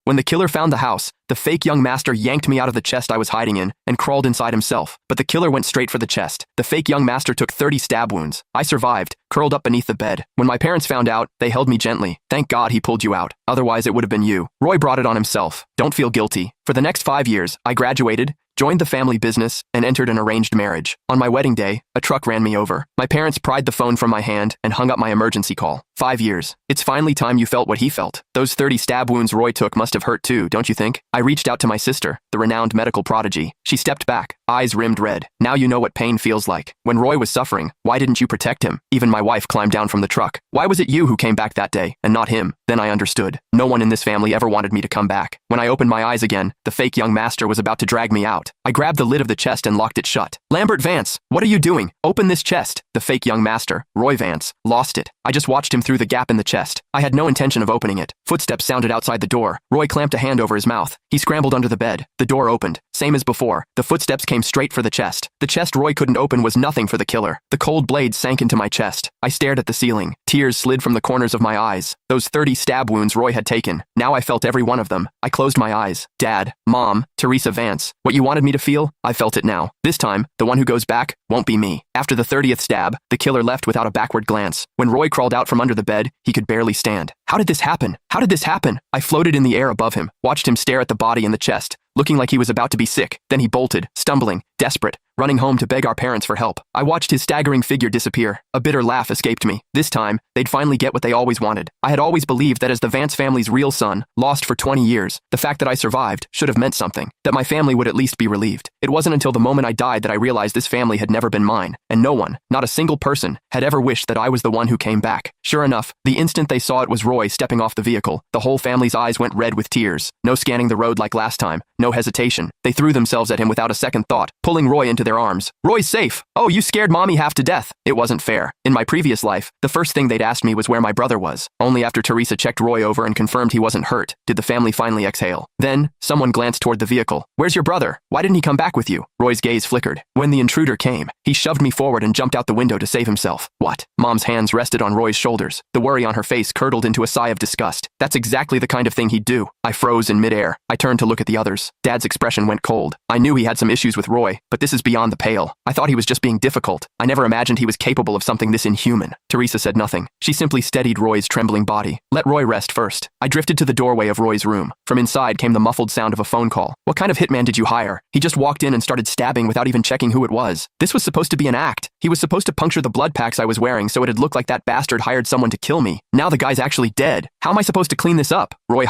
When the killer found the house, the fake young master yanked me out of the chest I was hiding in and crawled inside himself. But the killer went straight for the chest. The fake young master took 30 stab wounds. I survived, curled up beneath the bed. When my parents found out, they held me gently. Thank God he pulled you out. Otherwise, it would have been you. Roy brought it on himself. Don't feel guilty. For the next 5 years, I graduated, joined the family business, and entered an arranged marriage. On my wedding day, a truck ran me over. My parents pried the phone from my hand and hung up my emergency call. 5 years. It's finally time you felt what he felt. Those 30 stab wounds Roy took must have hurt too, don't you think? I reached out to my sister, the renowned medical prodigy. She stepped back, eyes rimmed red. Now you know what pain feels like. When Roy was suffering, why didn't you protect him? Even my wife climbed down from the truck. Why was it you who came back that day, and not him? Then I understood. No one in this family ever wanted me to come back. When I opened my eyes again, the fake young master was about to drag me out. I grabbed the lid of the chest and locked it shut. Lambert Vance, what are you doing? Open this chest. The fake young master, Roy Vance, lost it. I just watched him through the gap in the chest. I had no intention of opening it. Footsteps sounded outside the door. Roy clamped a hand over his mouth. He scrambled under the bed. The door opened. Same as before. The footsteps came straight for the chest. The chest Roy couldn't open was nothing for the killer. The cold blade sank into my chest. I stared at the ceiling. Tears slid from the corners of my eyes. Those 30 stab wounds Roy had taken. Now I felt every one of them. I closed my eyes. Dad, Mom, Teresa Vance. What you wanted me to feel? I felt it now. This time, the one who goes back won't be me. After the 30th stab, the killer left without a backward glance. When Roy crawled out from under the bed, he could barely stand. How did this happen? How did this happen? I floated in the air above him, watched him stare at the body in the chest, looking like he was about to be sick. Then he bolted, stumbling, desperate, running home to beg our parents for help. I watched his staggering figure disappear. A bitter laugh escaped me. This time, they'd finally get what they always wanted. I had always believed that as the Vance family's real son, lost for 20 years, the fact that I survived should have meant something, that my family would at least be relieved. It wasn't until the moment I died that I realized this family had never been mine, and no one, not a single person, had ever wished that I was the one who came back. Sure enough, the instant they saw it was Roy stepping off the vehicle, the whole family's eyes went red with tears. No scanning the road like last time, no hesitation. They threw themselves at him without a second thought, pulling Roy into their arms. Roy's safe. Oh, you scared mommy half to death. It wasn't fair. In my previous life, the first thing they'd asked me was where my brother was. Only after Teresa checked Roy over and confirmed he wasn't hurt, did the family finally exhale. Then, someone glanced toward the vehicle. Where's your brother? Why didn't he come back with you? Roy's gaze flickered. When the intruder came, he shoved me forward and jumped out the window to save himself. What? Mom's hands rested on Roy's shoulders. The worry on her face curdled into a sigh of disgust. That's exactly the kind of thing he'd do. I froze in midair. I turned to look at the others. Dad's expression went cold. I knew he had some issues with Roy, but this is beyond the pale. I thought he was just being difficult. I never imagined he was capable of something this inhuman. Teresa said nothing. She simply steadied Roy's trembling body. Let Roy rest first. I drifted to the doorway of Roy's room. From inside came the muffled sound of a phone call. What kind of hitman did you hire? He just walked in and started stabbing without even checking who it was. This was supposed to be an act. He was supposed to puncture the blood packs I was wearing so it'd look like that bastard hired someone to kill me. Now the guy's actually dead. How am I supposed to clean this up? Roy